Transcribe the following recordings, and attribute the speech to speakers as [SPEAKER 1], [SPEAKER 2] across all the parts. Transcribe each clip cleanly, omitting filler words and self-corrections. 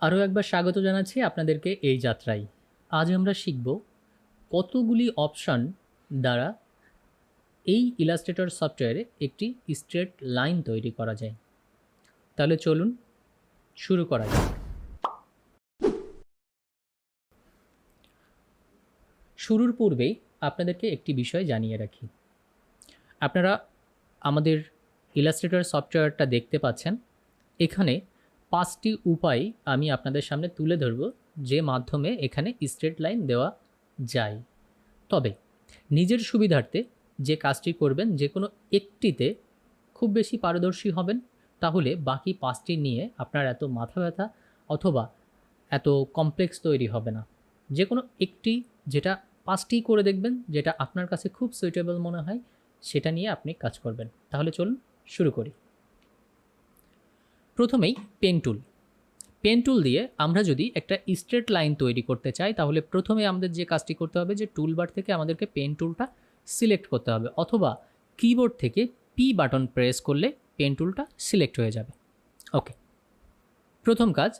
[SPEAKER 1] আরও একবার স্বাগত জানাচ্ছি আপনাদেরকে এই যাত্রায়। আজ আমরা শিখব কতগুলি অপশান দ্বারা এই ইলাস্ট্রেটর সফটওয়্যারে একটি স্ট্রেট লাইন তৈরি করা যায়। তাহলে চলুন শুরু করা যাক। শুরুর পূর্বেই আপনাদেরকে একটি বিষয় জানিয়ে রাখি। আপনারা আমাদের ইলাস্ট্রেটর সফটওয়্যারটা দেখতে পাচ্ছেন। এখানে 5টি উপায় আমি আপনাদের সামনে তুলে ধরব, যে মাধ্যমে এখানে স্ট্রেট লাইন দেওয়া যায়। তবে নিজের সুবিধার্থে যে কাজটি করবেন, যে কোনো একটিতে খুব বেশি পারদর্শী হবেন, তাহলে বাকি 5টি নিয়ে আপনার এত মাথা ব্যথা অথবা এত কমপ্লেক্স তৈরি হবে না। যে কোনো একটি, যেটা 5টি করে দেখবেন, যেটা আপনার কাছে খুব সুইটেবল মনে হয়, সেটা নিয়ে আপনি কাজ করবেন। তাহলে চলুন শুরু করি। প্রথমেই পেন টুল দিয়ে আমরা যদি একটা স্ট্রেট লাইন তৈরি করতে চাই, তাহলে প্রথমে আমাদের যে কাজটি করতে হবে, যে টুলবার থেকে আমাদেরকে পেন টুলটা সিলেক্ট করতে হবে, অথবা কিবোর্ড থেকে পি বাটন প্রেস করলে পেন টুলটা সিলেক্ট হয়ে যাবে। ওকে, প্রথম কাজ,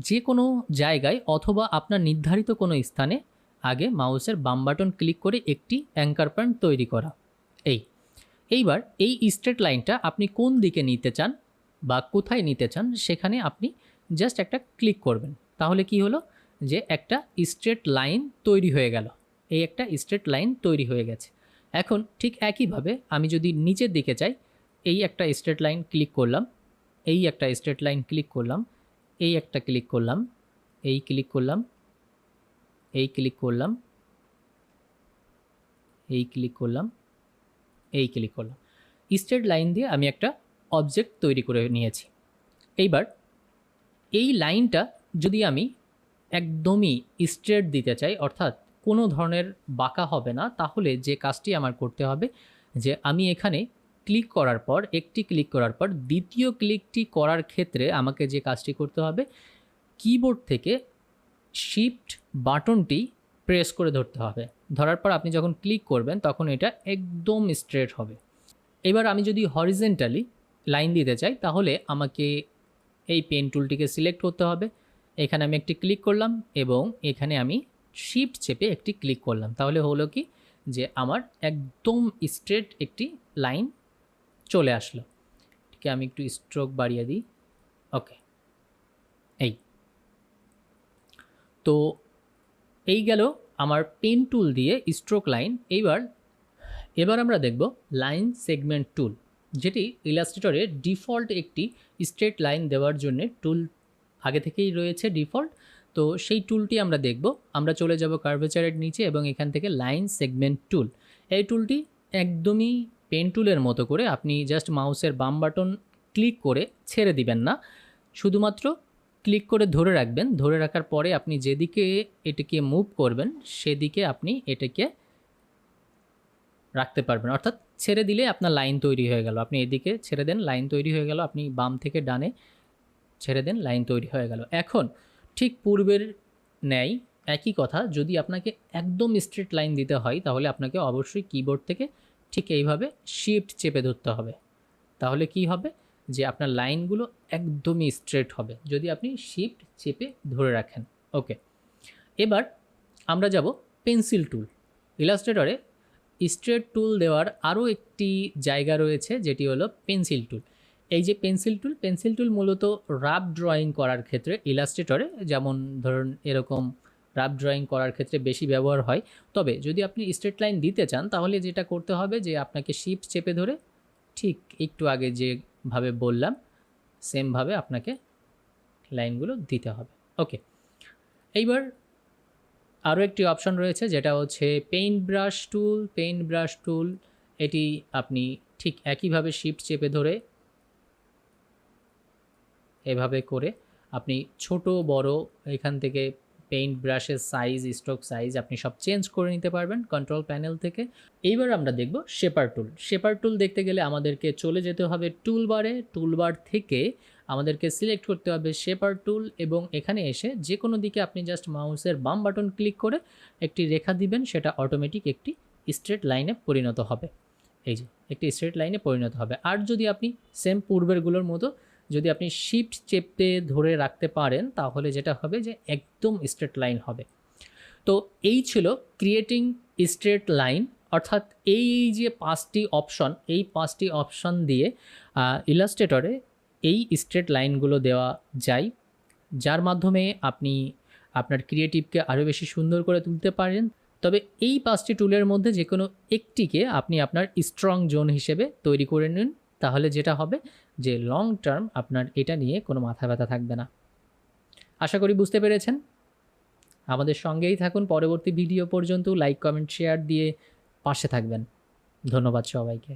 [SPEAKER 1] যে কোনো জায়গায় অথবা আপনার নির্ধারিত কোনো স্থানে আগে মাউসের বাম বাটন ক্লিক করে একটি অ্যাঙ্কার পয়েন্ট তৈরি করা। এইবার এই স্ট্রেট লাইনটা আপনি কোন দিকে নিতে চান বা কোথায় নিতে চান, সেখানে আপনি জাস্ট একটা ক্লিক করবেন। তাহলে কি হলো, যে একটা স্ট্রেট লাইন তৈরি হয়ে গেল। এই একটা স্ট্রেট লাইন তৈরি হয়ে গেছে। এখন ঠিক একইভাবে আমি যদি নিচের দিকে চাই, এই একটা স্ট্রেট লাইন ক্লিক করলাম, এই একটা স্ট্রেট লাইন ক্লিক করলাম, এই একটা ক্লিক করলাম, এই ক্লিক করলাম, এই ক্লিক করলাম, এই ক্লিক করলাম, এই ক্লিক করলাম। স্ট্রেট লাইন দিয়ে আমি একটা অবজেক্ট তৈরি করে নিয়েছি। এইবার এই লাইনটা যদি আমি একদমই স্ট্রেট দিতে চাই, অর্থাৎ কোনো ধরনের বাঁকা হবে না, তাহলে যে কাজটি আমার করতে হবে, যে আমি এখানে ক্লিক করার পর, একটি ক্লিক করার পর দ্বিতীয় ক্লিকটি করার ক্ষেত্রে আমাকে যে কাজটি করতে হবে, কিবোর্ড থেকে শিফট বাটনটি প্রেস করে ধরতে হবে। ধরার পর আপনি যখন ক্লিক করবেন, তখন এটা একদম স্ট্রেট হবে। এবার আমি যদি হরিজেন্টালি লাইন দিতে চাই, তাহলে আমাকে এই পেন টুলটিকে সিলেক্ট করতে হবে। এখানে আমি একটি ক্লিক করলাম এবং এখানে আমি শিফট চেপে একটি ক্লিক করলাম। তাহলে হলো কি, যে আমার একদম স্ট্রেট একটি লাইন চলে আসলো। ঠিক, আমি একটু স্ট্রোক বাড়িয়ে দিই। ওকে, এই তো এই গেল আমার পেন টুল দিয়ে স্ট্রোক লাইন। এবার আমরা দেখব লাইন সেগমেন্ট টুল, যেটি ইলাস্ট্রেটরে ডিফল্ট একটি স্ট্রেট লাইন দেওয়ার জন্য টুল আগে থেকেই রয়েছে ডিফল্ট। তো সেই টুলটি আমরা দেখব। আমরা চলে যাব কার্ভেচারের নিচে এবং এখান থেকে লাইন সেগমেন্ট টুল। এই টুলটি একদমই পেন টুলের মতো করে আপনি জাস্ট মাউসের বাম বাটন ক্লিক করে ছেড়ে দিবেন না, শুধুমাত্র ক্লিক করে ধরে রাখবেন। ধরে রাখার পরে আপনি যেদিকে এটাকে মুভ করবেন, সেদিকে আপনি এটাকে রাখতে পারবেন। অর্থাৎ ছেড়ে দিলে আপনার লাইন তৈরি হয়ে গেল। আপনি এদিকে ছেড়ে দেন, লাইন তৈরি হয়ে গেল। আপনি বাম থেকে ডানে ছেড়ে দেন, লাইন তৈরি হয়ে গেল। এখন ঠিক পূর্বের ন্যায় একই কথা, যদি আপনাকে একদম স্ট্রেট লাইন দিতে হয়, তাহলে আপনাকে অবশ্যই কিবোর্ড থেকে ঠিক এইভাবে শিফট চেপে ধরতে হবে। তাহলে কি হবে, যে আপনার লাইনগুলো একদমই স্ট্রেট হবে যদি আপনি শিফট চেপে ধরে রাখেন। ওকে, এবার আমরা যাব পেন্সিল টুল। ইলাস্ট্রেটরে স্ট্রেট টুল দেওয়ার আরও একটি জায়গা রয়েছে, যেটি হলো পেন্সিল টুল। এই যে পেন্সিল টুল মূলত রাফ ড্রয়িং করার ক্ষেত্রে ইলাস্ট্রেটরে, যেমন ধরুন এরকম রাফ ড্রয়িং করার ক্ষেত্রে বেশি ব্যবহার হয়। তবে যদি আপনি স্ট্রেট লাইন দিতে চান, তাহলে যেটা করতে হবে, যে আপনাকে শিফট চেপে ধরে ঠিক একটু আগে যেভাবে বললাম, সেমভাবে আপনাকে লাইনগুলো দিতে হবে। ওকে, এইবার আরও একটি অপশন রয়েছে, যেটা হচ্ছে পেইন্ট ব্রাশ টুল। এটি আপনি ঠিক একইভাবে শিফট চেপে ধরে এভাবে করে আপনি ছোট বড় এখান থেকে পেইন্ট ব্রাশের সাইজ, স্ট্রোক সাইজ আপনি সব চেঞ্জ করে নিতে পারবেন কন্ট্রোল প্যানেল থেকে। এইবার আমরা দেখব শেপার টুল দেখতে গেলে আমাদেরকে চলে যেতে হবে টুলবার থেকে আমাদেরকে সিলেক্ট করতে হবে শেপার টুল, এবং এখানে এসে যে কোনো দিকে আপনি জাস্ট মাউসের বাম বাটন ক্লিক করে একটি রেখা দিবেন, সেটা অটোমেটিক একটি স্ট্রেট লাইনে পরিণত হবে। এই যে একটি স্ট্রেট লাইনে পরিণত হবে। আর যদি আপনি সেম পূর্বেরগুলোর মতো যদি আপনি শিফট চেপে ধরে রাখতে পারেন তাহলে যেটা হবে যে একদম স্ট্রেট লাইন হবে। তো এই ছিল ক্রিয়েটিং স্ট্রেট লাইন, অর্থাৎ এই যে 5টি অপশন, এই 5টি অপশন দিয়ে ইলাস্ট্রেটরে এই স্ট্রেট লাইনগুলো দেওয়া যায়, যার মাধ্যমে আপনি আপনার ক্রিয়েটিভকে আরও বেশি সুন্দর করে তুলতে পারেন। তবে এই 5টি টুলের মধ্যে যে কোনো একটিকে আপনি আপনার স্ট্রং জোন হিসেবে তৈরি করে নিন, তাহলে যেটা হবে যে লং টার্ম আপনার এটা নিয়ে কোনো মাথা ব্যথা থাকবে না। আশা করি বুঝতে পেরেছেন। আমাদের সঙ্গেই থাকুন পরবর্তী ভিডিও পর্যন্ত। লাইক, কমেন্ট, শেয়ার দিয়ে পাশে থাকবেন। ধন্যবাদ সবাইকে।